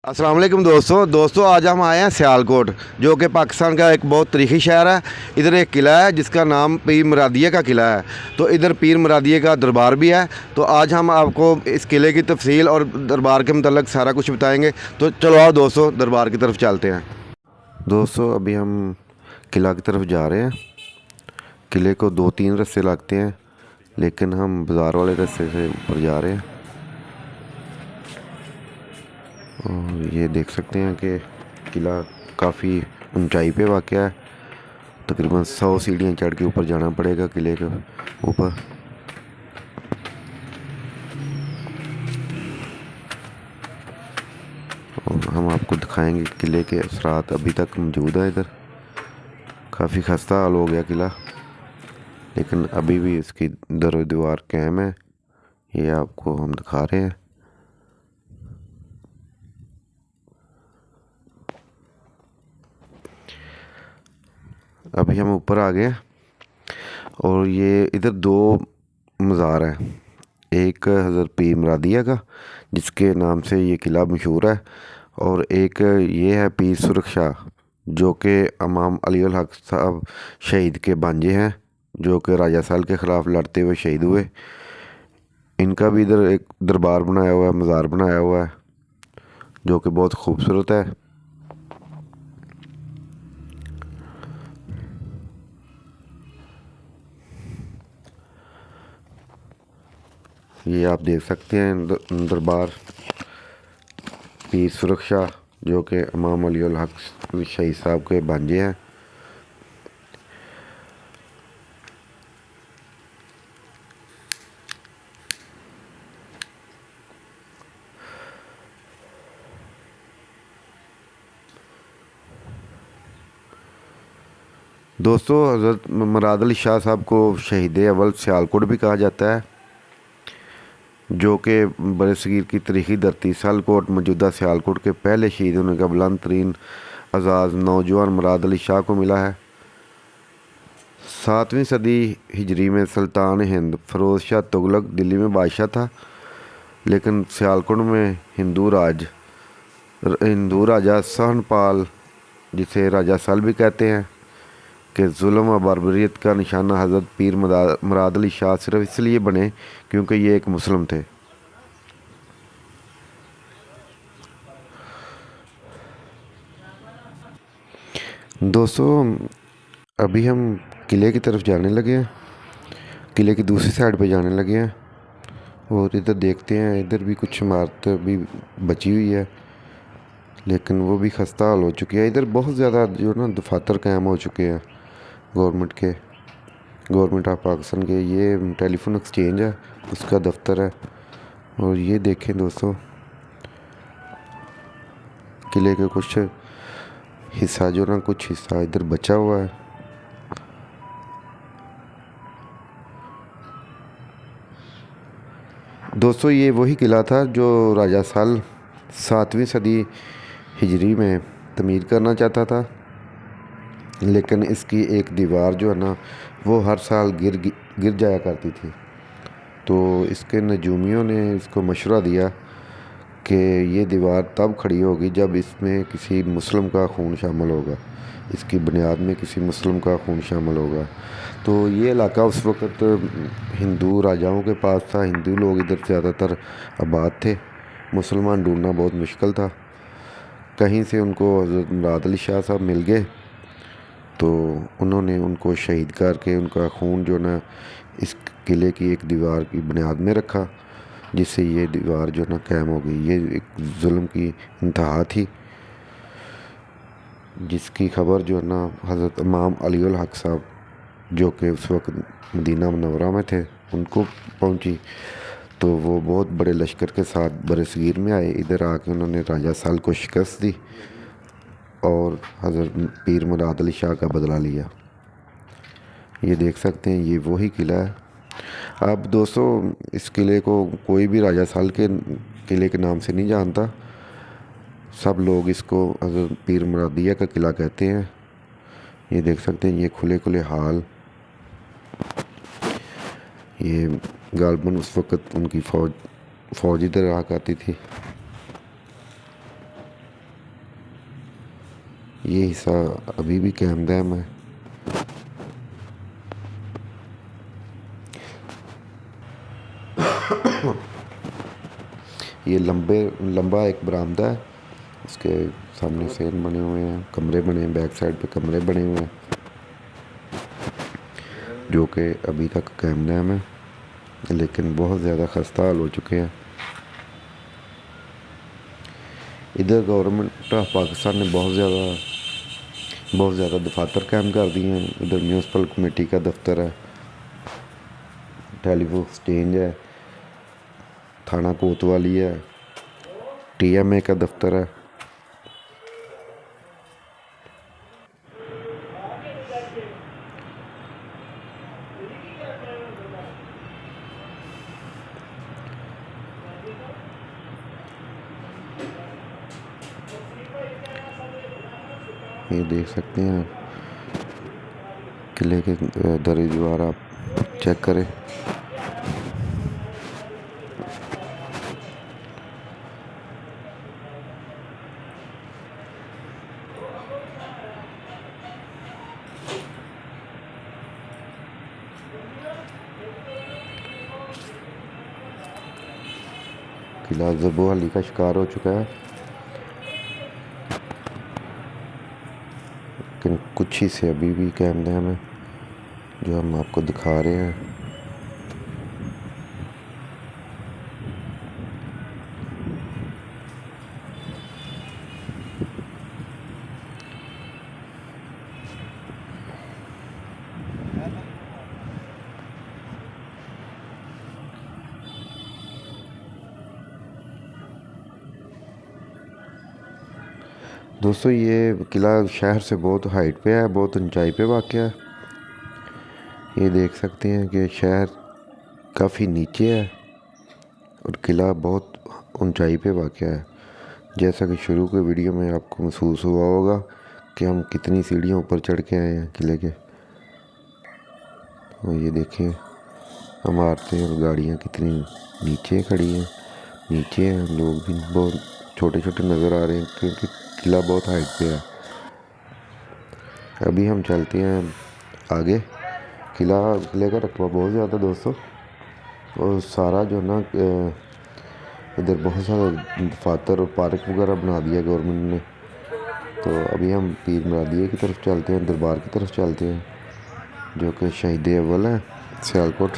अस्सलाम वालेकुम दोस्तों आज हम आए हैं सियालकोट, जो कि पाकिस्तान का एक बहुत तारीख़ी शहर है। इधर एक किला है जिसका नाम पीर मुरादिया का किला है। तो इधर पीर मुरादिया का दरबार भी है। तो आज हम आपको इस किले की तफसील और दरबार के मतलब सारा कुछ बताएंगे। तो चलो आओ दोस्तों, दरबार की तरफ चलते हैं। दोस्तों अभी हम किला की तरफ जा रहे हैं। किले को 2-3 रास्ते लगते हैं, लेकिन हम बाज़ार वाले रास्ते से ऊपर जा रहे हैं। और ये देख सकते हैं कि किला काफ़ी ऊंचाई पे वाक़या है। तकरीबन 100 सीढ़ियाँ चढ़ के ऊपर जाना पड़ेगा किले के ऊपर। और हम आपको दिखाएंगे किले के असरात अभी तक मौजूद है। इधर काफ़ी खस्ता हाल हो गया किला, लेकिन अभी भी इसकी दर दीवार कायम है। ये आपको हम दिखा रहे हैं। अभी हम ऊपर आ गए और ये इधर 2 मज़ार हैं। एक हज़रत पीर मुरादिया का, जिसके नाम से ये किला मशहूर है, और एक ये है पीर सुरक्षा, जो कि इमाम अली उल हक साहब शहीद के भांजे हैं, जो कि राजा साल के ख़िलाफ़ लड़ते हुए शहीद हुए। इनका भी इधर एक दरबार बनाया हुआ है, मज़ार बनाया हुआ है, जो कि बहुत खूबसूरत है। ये आप देख सकते हैं दरबार पीर सुरक्षा, जो कि इमाम अली उल हक शहीद साहब के भांजे हैं। दोस्तों हज़रत मुराद अली शाह साहब को शहीद अव्वल सियालकोट भी कहा जाता है, जो कि बरसगीर की तारीख़ी धरती सियालकोट मौजूदा सियालकोट के पहले शहीद होने का बुलंद तरीन एजाज़ नौजवान मुराद अली शाह को मिला है। 7वीं सदी हिजरी में सुल्तान हिंद फ़िरोज़ शाह तुगलक दिल्ली में बादशाह था, लेकिन सियालकोट में हिंदू राजा सहनपाल, जिसे राजा सल भी कहते हैं, कि जुल्म और बारबरियत का निशाना हज़रत पीर मुराद अली शाह सिर्फ इसलिए बने क्योंकि ये एक मुस्लिम थे। दोस्तों अभी हम किले की तरफ जाने लगे हैं, किले की दूसरी साइड पे जाने लगे हैं। और इधर देखते हैं, इधर भी कुछ इमारत भी बची हुई है, लेकिन वो भी खस्ता हाल हो चुकी है। इधर बहुत ज़्यादा जो ना दफातर कायम हो चुके हैं गवर्नमेंट ऑफ पाकिस्तान के। ये टेलीफोन एक्सचेंज है, उसका दफ्तर है। और ये देखें दोस्तों, किले के कुछ हिस्सा कुछ हिस्सा इधर बचा हुआ है। दोस्तों ये वही किला था जो राजा साल 7वीं सदी हिजरी में तमीर करना चाहता था, लेकिन इसकी एक दीवार जो है ना, वो हर साल गिर जाया करती थी। तो इसके नजूमियों ने इसको मशवरा दिया कि ये दीवार तब खड़ी होगी जब इसमें किसी मुस्लिम का खून शामिल होगा, इसकी बुनियाद में किसी मुस्लिम का खून शामिल होगा। तो ये इलाका उस वक़्त हिंदू राजाओं के पास था, हिंदू लोग इधर ज़्यादातर आबाद थे, मुसलमान ढूंढना बहुत मुश्किल था। कहीं से उनको हज़रत मुराद अली शाह साहब मिल गए, तो उन्होंने उनको शहीद करके उनका खून जो ना इस किले की एक दीवार की बुनियाद में रखा, जिससे ये दीवार जो ना कायम हो गई। ये एक जुल्म की इंतहा थी, जिसकी खबर जो ना हज़रत इमाम अली उल हक साहब, जो कि उस वक्त मदीना मुनव्वरा में थे, उनको पहुंची। तो वो बहुत बड़े लश्कर के साथ बरसगीर में आए। इधर आके उन्होंने राजा साल को शिकस्त दी और हज़रत पीर मुराद अली शाह का बदला लिया। ये देख सकते हैं, ये वही किला है। अब दोस्तों इस किले को कोई भी राजा साल के किले के नाम से नहीं जानता, सब लोग इसको हज़रत पीर मुरादिया का किला कहते हैं। ये देख सकते हैं, ये खुले खुले हाल। ये गालबन उस वक़्त उनकी फ़ौज इधर आ करती थी। ये हिस्सा अभी भी कैम डैम है। ये लंबा एक बरामदा है, इसके सामने सेन बने हुए हैं, कमरे बने हैं, बैक साइड पे कमरे बने हुए हैं जो कि अभी तक कैम डैम है, लेकिन बहुत ज़्यादा खस्ता हाल हो चुके हैं। इधर गवर्नमेंट ऑफ पाकिस्तान ने बहुत ज़्यादा दफातर कायम कर दिए हैं। इधर म्यूनसिपल कमेटी का दफ्तर है, टेलीफोन एक्सचेंज है, थाना कोतवाली है, TMA का दफ्तर है। ये देख सकते हैं किले के दरी दीवार आप चेक करें। किला ज़बोहाली का शिकार हो चुका है, लेकिन कुछ ही से अभी भी कैम डैम है जो हम आपको दिखा रहे हैं। दोस्तों ये किला शहर से बहुत हाइट पे है, बहुत ऊंचाई पे वाक़ है। ये देख सकते हैं कि शहर काफ़ी नीचे है और किला बहुत ऊंचाई पे वाक़ है। जैसा कि शुरू के वीडियो में आपको महसूस हुआ होगा कि हम कितनी सीढ़ियों ऊपर चढ़ के आए हैं किले के। और ये देखें इमारतें और गाड़ियाँ कितनी नीचे खड़ी हैं, नीचे हैं, लोग भी बहुत छोटे छोटे नज़र आ रहे हैं क्योंकि किला बहुत हाइट पे है। अभी हम चलते हैं आगे। किले का रकबा बहुत ज़्यादा दोस्तों, और सारा जो ना इधर बहुत सारा दफातर और पार्क वगैरह बना दिया गवर्नमेंट ने। तो अभी हम पीर मुरादिया की तरफ चलते हैं, दरबार की तरफ चलते हैं जो कि शहीद अव्वल है सियालकोट।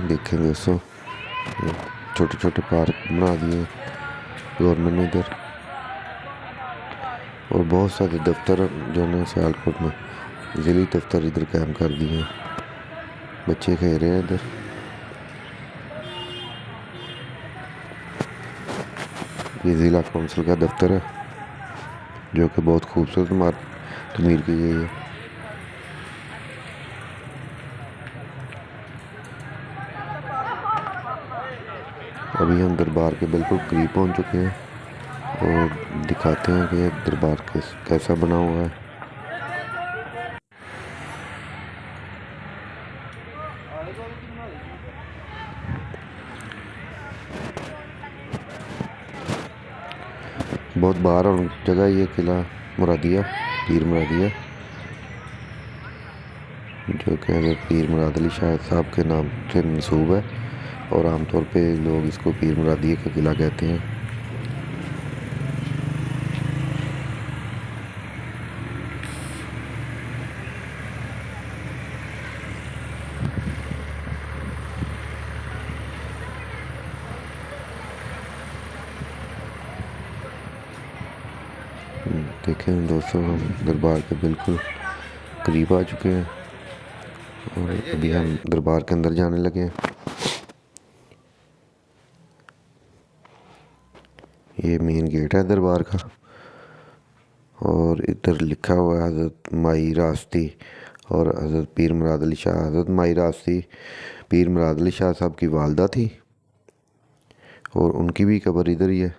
देखें दोस्तों, छोटे छोटे पार्क बना दिए गवर्नमेंट ने इधर, और बहुत सारे दफ्तर जो है सियालकोट में ज़िली दफ्तर इधर कायम कर दिए हैं। बच्चे खेल रहे हैं इधर। ये ज़िला कौंसिल का दफ्तर है जो कि बहुत खूबसूरत इमारत तमीर की गई है। अभी हम दरबार के बिल्कुल करीब पहुंच चुके हैं और दिखाते हैं कि दरबार कैसा बना हुआ है। बहुत बाहर और जगह ये किला मुरादिया, पीर मुरादिया, जो कि हज़रत पीर मुराद अली शाह साहब के नाम से मंसूब है, और आमतौर पे लोग इसको पीर मुरादिया का किला कहते हैं। देखें दोस्तों, हम दरबार के बिल्कुल करीब आ चुके हैं और अभी हम दरबार के अंदर जाने लगे हैं। ये मेन गेट है दरबार का, और इधर लिखा हुआ है हज़रत माई रास्ती और हज़रत पीर मुराद अली शाह। हज़रत माई रास्ती पीर मुराद अली शाह साहब की वालदा थी और उनकी भी कब्र इधर ही है।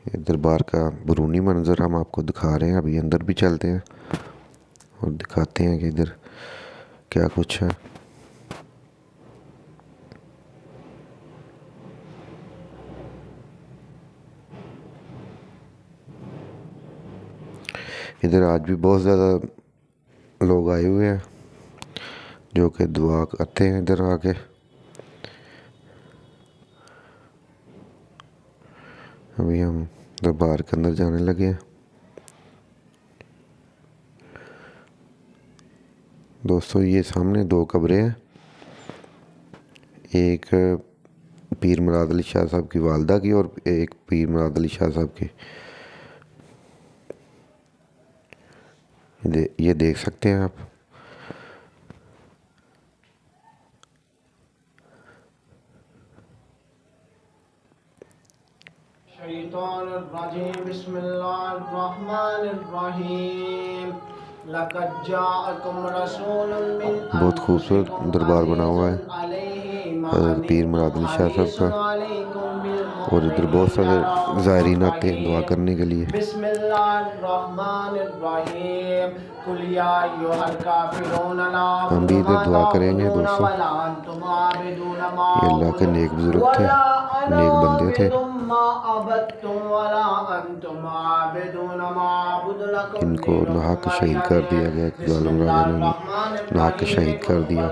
ये दरबार का बैरूनी मंज़र हम आपको दिखा रहे हैं। अभी अंदर भी चलते हैं और दिखाते हैं कि इधर क्या कुछ है। इधर आज भी बहुत ज़्यादा लोग आए हुए हैं जो कि दुआ करते हैं इधर आके। अभी हम दरबार के अंदर जाने लगे हैं। दोस्तों, ये सामने दो कब्रें हैं। एक पीर मुराद अली शाह साहब की वालदा की और एक पीर मुराद अली शाह साहब की। ये देख सकते हैं आप। बहुत खूबसूरत दरबार बना हुआ है हज़रत पीर मुराद अली शाह साहब का। और इधर बहुत सारे ज़ायरीन आते हैं दुआ करने के लिए। हम भी इधर दुआ करेंगे दोस्तों। ये अल्लाह के नेक बुज़ुर्ग थे, नेक बंदे थे, इनको नाहक शहीद कर दिया गया। एक ज़ालिम राजा ने नाहक शहीद कर दिया।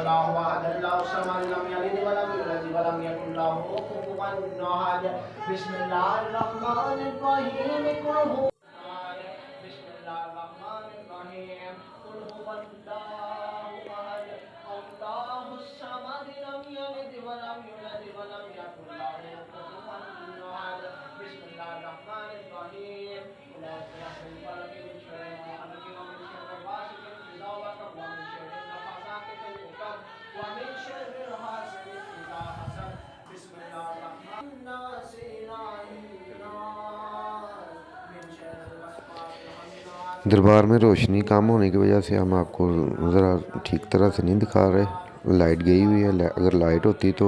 दरबार में रोशनी कम होने की वजह से हम आपको ज़रा ठीक तरह से नहीं दिखा रहे। लाइट गई हुई है। अगर लाइट होती तो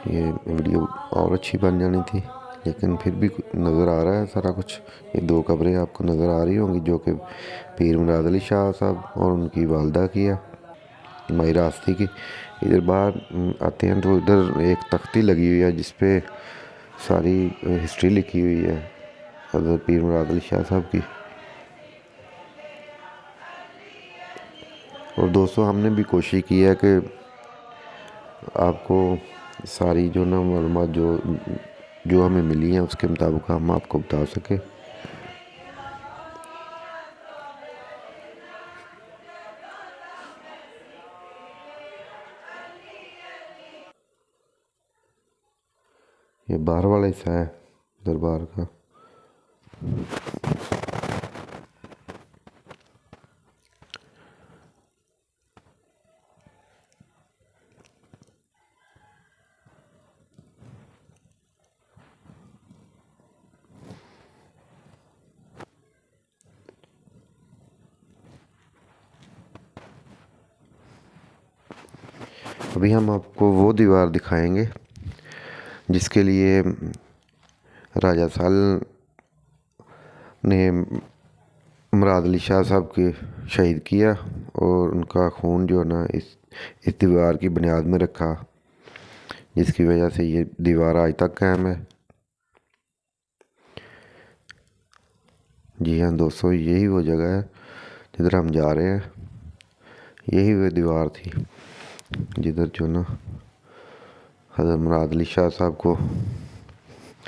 ये वीडियो और अच्छी बन जानी थी, लेकिन फिर भी नज़र आ रहा है सारा कुछ। ये दो कब्रें आपको नज़र आ रही होंगी जो कि पीर मुराद अली शाह साहब और उनकी वालदा की है, माई रास्ते की। इधर बाहर आते हैं तो इधर एक तख्ती लगी हुई है जिस पे सारी हिस्ट्री लिखी हुई है हज़रत पीर मुराद अली शाह साहब की। और दोस्तों, हमने भी कोशिश की है कि आपको सारी जो ना मालूमात जो हमें मिली हैं उसके मुताबिक हम आपको बता सकें। ये बाहर वाला हिस्सा है दरबार का। अभी हम आपको वो दीवार दिखाएंगे जिसके लिए राजा साल ने मुराद अली शाह साहब के शहीद किया और उनका खून जो है ना इस दीवार की बुनियाद में रखा, जिसकी वजह से ये दीवार आज तक कायम है। जी हाँ दोस्तों, यही वो जगह है जिधर हम जा रहे हैं। यही वो दीवार थी जिधर जो ना हज़रत मुराद अली शाह साहब को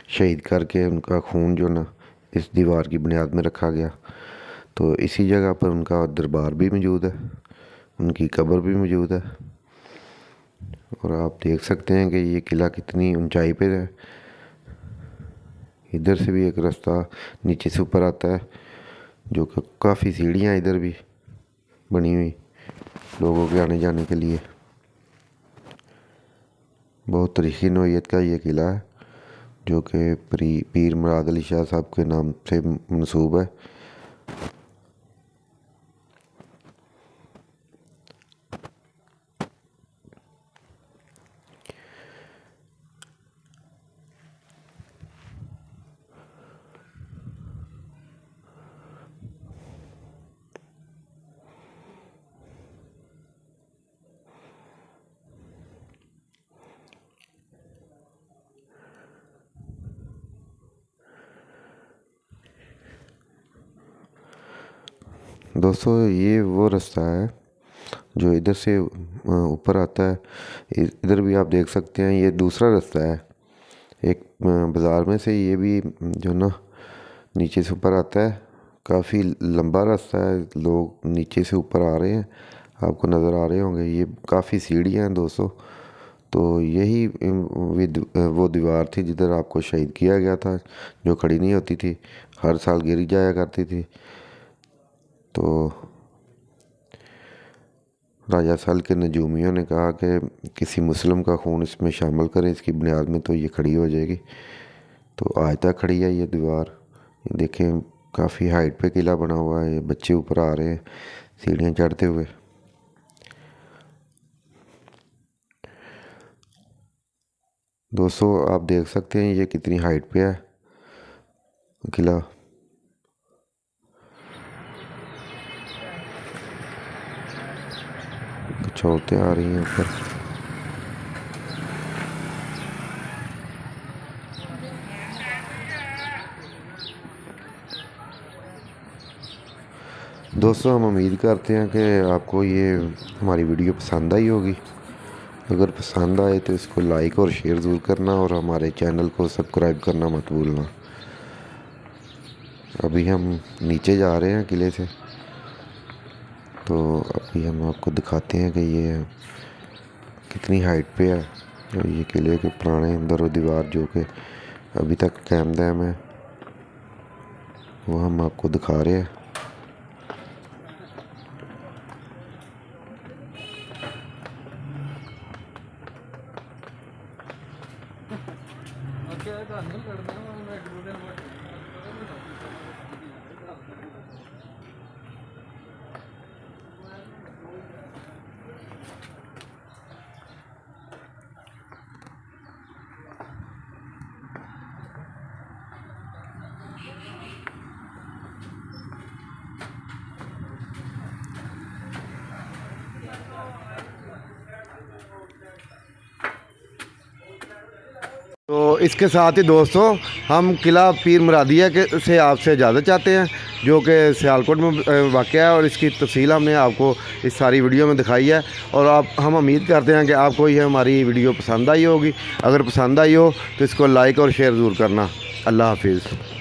शहीद करके उनका खून जो ना इस दीवार की बुनियाद में रखा गया। तो इसी जगह पर उनका दरबार भी मौजूद है, उनकी कब्र भी मौजूद है। और आप देख सकते हैं कि ये किला कितनी ऊंचाई पे है। इधर से भी एक रास्ता नीचे से ऊपर आता है, जो कि काफ़ी सीढ़ियाँ इधर भी बनी हुई लोगों के आने जाने के लिए। बहुत तारीख़ी नौइयत का ये किला है जो कि पीर मुराद अली शाह साहब के नाम से मंसूब है। दोस्तों ये वो रास्ता है जो इधर से ऊपर आता है। इधर भी आप देख सकते हैं, ये दूसरा रास्ता है। एक बाज़ार में से ये भी जो ना नीचे से ऊपर आता है। काफ़ी लंबा रास्ता है, लोग नीचे से ऊपर आ रहे हैं, आपको नज़र आ रहे होंगे। ये काफ़ी सीढ़ियाँ हैं दोस्तों। तो यही वो दीवार थी जिधर आपको शहीद किया गया था, जो खड़ी नहीं होती थी, हर साल गिरी जाया करती थी। तो राजा साल के नजूमियों ने कहा कि किसी मुस्लिम का खून इसमें शामिल करें इसकी बुनियाद में, तो ये खड़ी हो जाएगी। तो आज तक खड़ी है ये दीवार। ये देखें, काफ़ी हाइट पे किला बना हुआ है। ये बच्चे ऊपर आ रहे हैं सीढ़ियाँ चढ़ते हुए। दोस्तों आप देख सकते हैं ये कितनी हाइट पे है किला। कुछ औरतें आ रही हैं ऊपर। दोस्तों हम उम्मीद करते हैं कि आपको ये हमारी वीडियो पसंद आई होगी। अगर पसंद आए तो इसको लाइक और शेयर ज़रूर करना, और हमारे चैनल को सब्सक्राइब करना मत भूलना। अभी हम नीचे जा रहे हैं किले से, तो अभी हम आपको दिखाते हैं कि ये कितनी हाइट पे है। और ये किले के पुराने दर दीवार जो कि अभी तक कायम दायम है, वो हम आपको दिखा रहे हैं। तो इसके साथ ही दोस्तों हम किला पीर मुरादिया के से आपसे इजाज़त चाहते हैं, जो कि सियालकोट में वाक़ है। और इसकी तफसील हमने आपको इस सारी वीडियो में दिखाई है। और हम उम्मीद करते हैं कि आपको ये हमारी वीडियो पसंद आई होगी। अगर पसंद आई हो तो इसको लाइक और शेयर ज़रूर करना। अल्लाह हाफिज़।